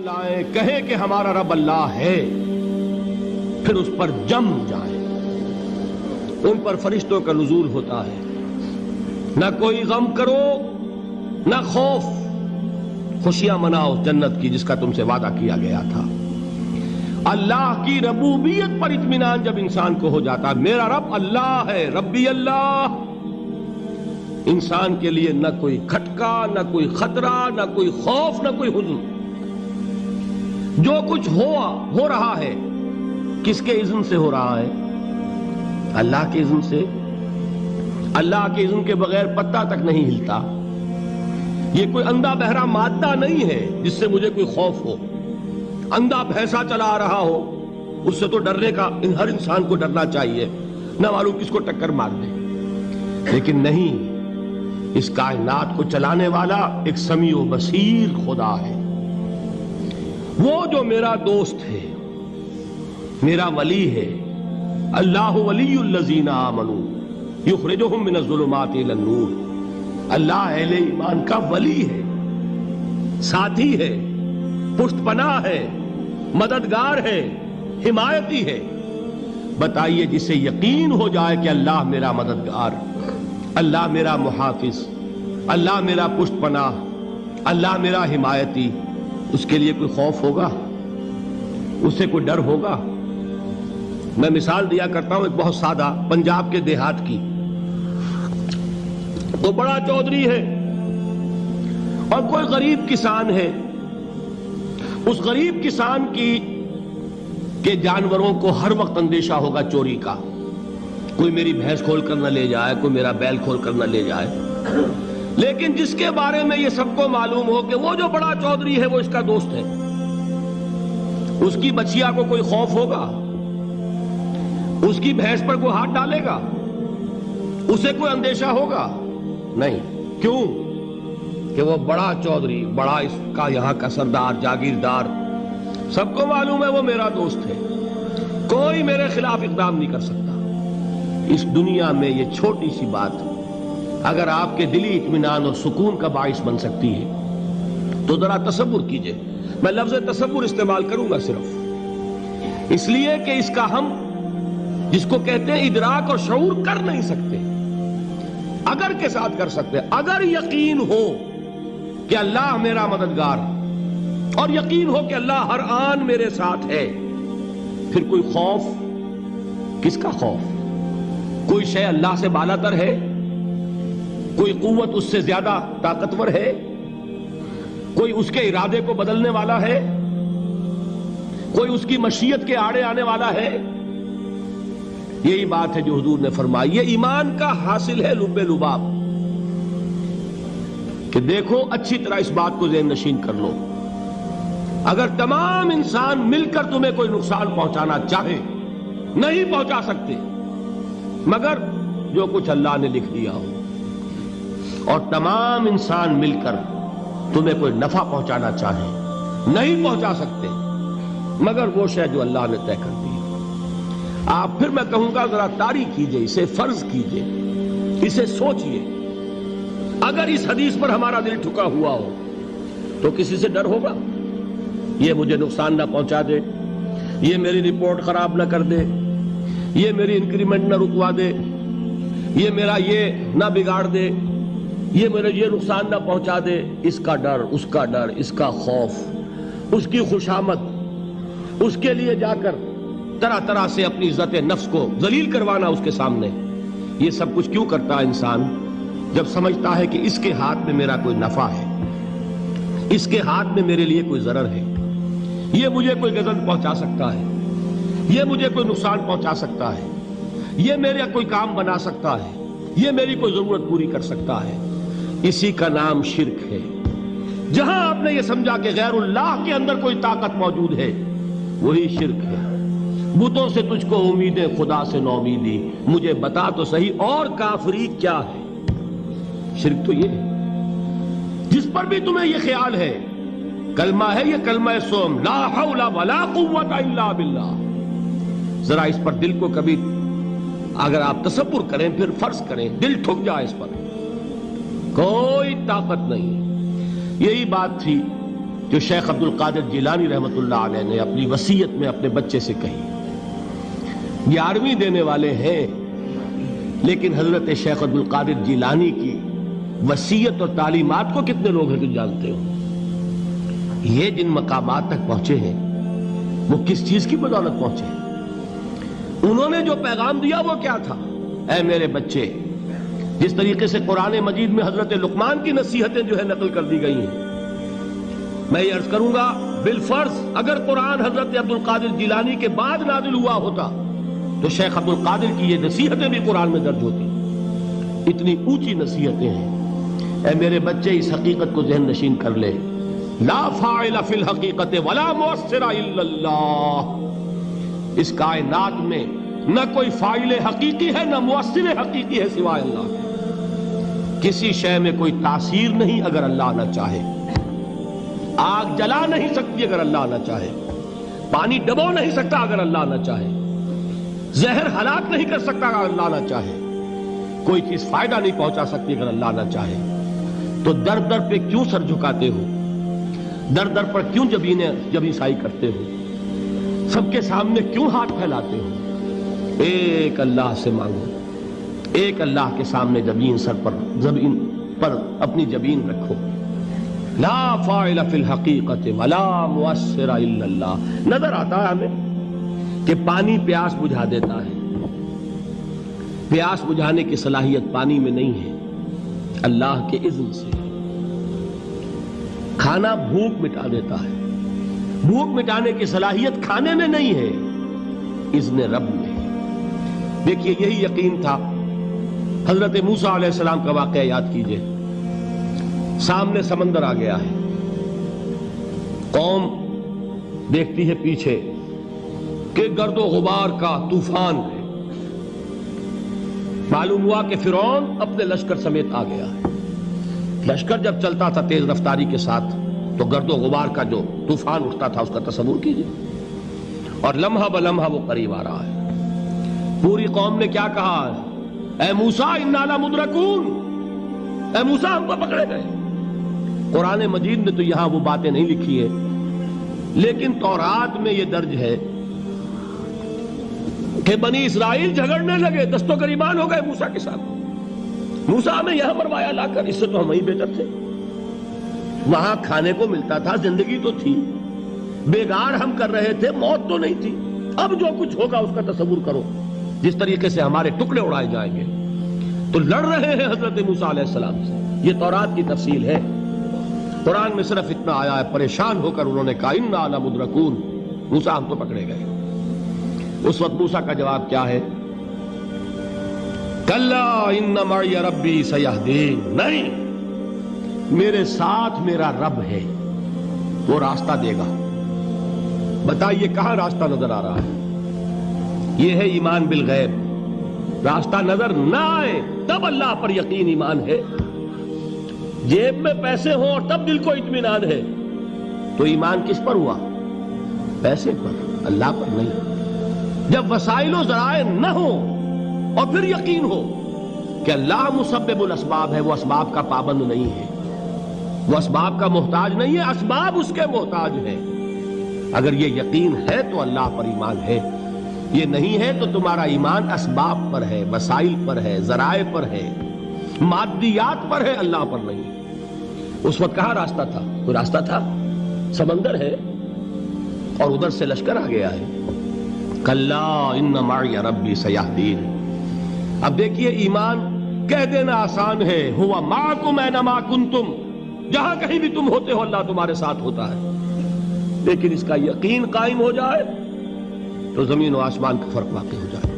لائیں، کہیں کہ ہمارا رب اللہ ہے، پھر اس پر جم جائیں۔ ان پر فرشتوں کا نزول ہوتا ہے، نہ کوئی غم کرو نہ خوف، خوشیاں مناؤ جنت کی جس کا تم سے وعدہ کیا گیا تھا۔ اللہ کی ربوبیت پر اطمینان جب انسان کو ہو جاتا ہے، میرا رب اللہ ہے، ربی اللہ، انسان کے لیے نہ کوئی کھٹکا، نہ کوئی خطرہ، نہ کوئی خوف، نہ کوئی حزن۔ جو کچھ ہو رہا ہے کس کے اذن سے ہو رہا ہے؟ اللہ کے اذن سے۔ اللہ کے اذن کے بغیر پتا تک نہیں ہلتا۔ یہ کوئی اندھا بہرا مادہ نہیں ہے جس سے مجھے کوئی خوف ہو۔ اندھا بھینسا چلا آ رہا ہو اس سے تو ڈرنے کا ہر انسان کو ڈرنا چاہیے، نہ معلوم کس کو ٹکر مار دے۔ لیکن نہیں، اس کائنات کو چلانے والا ایک سمیع و بصیر خدا ہے، وہ جو میرا دوست ہے، میرا ولی ہے۔ اللہ ولی الذین آمنوا یخرجہم من الظلمات الی النور۔ اللہ اہل ایمان کا ولی ہے، ساتھی ہے، پشت پناہ ہے، مددگار ہے، حمایتی ہے۔ بتائیے جسے یقین ہو جائے کہ اللہ میرا مددگار، اللہ میرا محافظ، اللہ میرا پشت پناہ، اللہ میرا حمایتی، اس کے لیے کوئی خوف ہوگا؟ اس سے کوئی ڈر ہوگا؟ میں مثال دیا کرتا ہوں ایک بہت سادہ، پنجاب کے دیہات کی۔ وہ بڑا چودھری ہے اور کوئی غریب کسان ہے۔ اس غریب کسان کے جانوروں کو ہر وقت اندیشہ ہوگا چوری کا، کوئی میری بھینس کھول کر نہ لے جائے، کوئی میرا بیل کھول کر نہ لے جائے۔ لیکن جس کے بارے میں یہ سب کو معلوم ہو کہ وہ جو بڑا چودھری ہے وہ اس کا دوست ہے، اس کی بچیا کو کوئی خوف ہوگا؟ اس کی بھینس پر کوئی ہاتھ ڈالے گا؟ اسے کوئی اندیشہ ہوگا؟ نہیں۔ کیوں؟ کہ وہ بڑا چودھری، بڑا اس کا یہاں کا سردار، جاگیردار، سب کو معلوم ہے وہ میرا دوست ہے، کوئی میرے خلاف اقدام نہیں کر سکتا۔ اس دنیا میں یہ چھوٹی سی بات اگر آپ کے دلی اطمینان اور سکون کا باعث بن سکتی ہے تو ذرا تصور کیجئے۔ میں لفظ تصور استعمال کروں گا صرف اس لیے کہ اس کا ہم جس کو کہتے ہیں ادراک اور شعور کر نہیں سکتے، اگر کے ساتھ کر سکتے۔ اگر یقین ہو کہ اللہ میرا مددگار اور یقین ہو کہ اللہ ہر آن میرے ساتھ ہے، پھر کوئی خوف، کس کا خوف؟ کوئی شے اللہ سے بالا تر ہے؟ کوئی قوت اس سے زیادہ طاقتور ہے؟ کوئی اس کے ارادے کو بدلنے والا ہے؟ کوئی اس کی مشیت کے آڑے آنے والا ہے؟ یہی بات ہے جو حضور نے فرمائی۔ یہ ایمان کا حاصل ہے لب لباب، کہ دیکھو اچھی طرح اس بات کو ذہن نشین کر لو، اگر تمام انسان مل کر تمہیں کوئی نقصان پہنچانا چاہے نہیں پہنچا سکتے، مگر جو کچھ اللہ نے لکھ دیا ہو، اور تمام انسان مل کر تمہیں کوئی نفع پہنچانا چاہے نہیں پہنچا سکتے، مگر وہ شے جو اللہ نے طے کر دی۔ آپ پھر میں کہوں گا ذرا طاری کیجئے، اسے فرض کیجئے، اسے سوچئے۔ اگر اس حدیث پر ہمارا دل ٹھکا ہوا ہو تو کسی سے ڈر ہوگا؟ یہ مجھے نقصان نہ پہنچا دے، یہ میری رپورٹ خراب نہ کر دے، یہ میری انکریمنٹ نہ رکوا دے، یہ میرا یہ نہ بگاڑ دے، یہ میرے یہ نقصان نہ پہنچا دے۔ اس کا ڈر، اس کا ڈر، اس کا خوف، اس کی خوشامد، اس کے لیے جا کر طرح طرح سے اپنی عزت نفس کو ذلیل کروانا اس کے سامنے، یہ سب کچھ کیوں کرتا ہے انسان؟ جب سمجھتا ہے کہ اس کے ہاتھ میں میرا کوئی نفع ہے، اس کے ہاتھ میں میرے لیے کوئی ضرر ہے، یہ مجھے کوئی غضب پہنچا سکتا ہے، یہ مجھے کوئی نقصان پہنچا سکتا ہے، یہ میرا کوئی کام بنا سکتا ہے، یہ میری کوئی ضرورت پوری کر سکتا ہے، اسی کا نام شرک ہے۔ جہاں آپ نے یہ سمجھا کہ غیر اللہ کے اندر کوئی طاقت موجود ہے، وہی شرک ہے۔ بتوں سے تجھ کو امیدیں، خدا سے نومیدی، مجھے بتا تو صحیح اور کافری کیا ہے؟ شرک تو یہ ہے۔ جس پر بھی تمہیں یہ خیال ہے، کلمہ ہے یہ کلمہ سوم، لا حول ولا قوت الا باللہ، ذرا اس پر دل کو کبھی اگر آپ تصور کریں، پھر فرض کریں، دل ٹھک جائے اس پر، کوئی طاقت نہیں۔ یہی بات تھی جو شیخ عبد القادر جیلانی رحمۃ اللہ علیہ نے اپنی وصیت میں اپنے بچے سے کہی. 11ویں دینے والے ہیں، لیکن حضرت شیخ عبد القادر جیلانی کی وصیت اور تعلیمات کو کتنے لوگ ہیں تم جانتے ہو؟ یہ جن مقامات تک پہنچے ہیں وہ کس چیز کی بدولت پہنچے ہیں؟ انہوں نے جو پیغام دیا وہ کیا تھا؟ اے میرے بچے، جس طریقے سے قرآن مجید میں حضرت لقمان کی نصیحتیں جو ہے نقل کر دی گئی ہیں، میں یہ عرض کروں گا بالفرض اگر قرآن حضرت عبد القادر جیلانی کے بعد نازل ہوا ہوتا تو شیخ عبد القادر کی یہ نصیحتیں بھی قرآن میں درج ہوتی. اتنی اونچی نصیحتیں ہیں. اے میرے بچے، اس حقیقت کو ذہن نشین کر لے، لا فاعل فی الحقیقت ولا مؤثر الا اللہ. اس کائنات میں نہ کوئی فاعل حقیقی ہے نہ مؤثر حقیقی ہے سوائے اللہ. کسی شے میں کوئی تاثیر نہیں اگر اللہ نہ چاہے. آگ جلا نہیں سکتی اگر اللہ نہ چاہے. پانی ڈبو نہیں سکتا اگر اللہ نہ چاہے. زہر ہلاک نہیں کر سکتا اگر اللہ نہ چاہے. کوئی چیز فائدہ نہیں پہنچا سکتی اگر اللہ نہ چاہے. تو در در پہ کیوں سر جھکاتے ہو؟ در در پر کیوں جبیں سائی کرتے ہو؟ سب کے سامنے کیوں ہاتھ پھیلاتے ہو؟ ایک اللہ سے مانگو. ایک اللہ کے سامنے زمین پر اپنی جبین رکھو. لا فاعل فی الحقیقت ولا مؤثر الا اللہ. نظر آتا ہے ہمیں کہ پانی پیاس بجھا دیتا ہے. پیاس بجھانے کی صلاحیت پانی میں نہیں ہے، اللہ کے اذن سے. کھانا بھوک مٹا دیتا ہے. بھوک مٹانے کی صلاحیت کھانے میں نہیں ہے، اذن رب میں. دیکھیے یہی یقین تھا. حضرت موسیٰ علیہ السلام کا واقعہ یاد کیجئے. سامنے سمندر آ گیا ہے. قوم دیکھتی ہے پیچھے کہ گرد و غبار کا طوفان ہے. معلوم ہوا کہ فرعون اپنے لشکر سمیت آ گیا ہے. لشکر جب چلتا تھا تیز رفتاری کے ساتھ تو گرد و غبار کا جو طوفان اٹھتا تھا اس کا تصور کیجئے. اور لمحہ بلمحہ وہ قریب آ رہا ہے. پوری قوم نے کیا کہا؟ اے موسیٰ انا لمدرکون. اے موسیٰ ہم کو پکڑے گئے. قرآن مجید نے تو یہاں وہ باتیں نہیں لکھی ہے، لیکن تورات میں یہ درج ہے کہ بنی اسرائیل جھگڑنے لگے، دست و گریبان ہو گئے موسیٰ کے ساتھ. موسیٰ ہمیں یہاں مروایا لا کر، اس سے تو ہم ہی بہتر تھے. وہاں کھانے کو ملتا تھا، زندگی تو تھی. بیگار ہم کر رہے تھے، موت تو نہیں تھی. اب جو کچھ ہوگا اس کا تصور کرو، جس طریقے سے ہمارے ٹکڑے اڑائے جائیں گے. تو لڑ رہے ہیں حضرت موسیٰ علیہ السلام سے. یہ تورات کی تفصیل ہے. قرآن میں صرف اتنا آیا ہے، پریشان ہو کر انہوں نے کہا انا لمدرکون. موسیٰ ہم تو پکڑے گئے. اس وقت موسیٰ کا جواب کیا ہے؟ کلا ان معی ربی سیہدین. نہیں، میرے ساتھ میرا رب ہے، وہ راستہ دے گا. بتائیے کہاں راستہ نظر آ رہا ہے؟ یہ ہے ایمان بالغیب. راستہ نظر نہ آئے تب اللہ پر یقین ایمان ہے. جیب میں پیسے ہوں اور تب دل کو اطمینان ہے تو ایمان کس پر ہوا؟ پیسے پر، اللہ پر نہیں. جب وسائل و ذرائع نہ ہوں اور پھر یقین ہو کہ اللہ مسبب الاسباب ہے، وہ اسباب کا پابند نہیں ہے، وہ اسباب کا محتاج نہیں ہے، اسباب اس کے محتاج ہیں. اگر یہ یقین ہے تو اللہ پر ایمان ہے. یہ نہیں ہے تو تمہارا ایمان اسباب پر ہے، وسائل پر ہے، ذرائع پر ہے، مادیات پر ہے، اللہ پر نہیں. اس وقت کہاں راستہ تھا؟ کوئی راستہ تھا؟ سمندر ہے اور ادھر سے لشکر آ گیا ہے. کلا ان معی ربی سیہدین. اب دیکھیے ایمان کہہ دینا آسان ہے، ہوا معکم اینما کنتم. جہاں کہیں بھی تم ہوتے ہو اللہ تمہارے ساتھ ہوتا ہے. لیکن اس کا یقین قائم ہو جائے تو زمین و آسمان کا فرق واقع ہو جائے.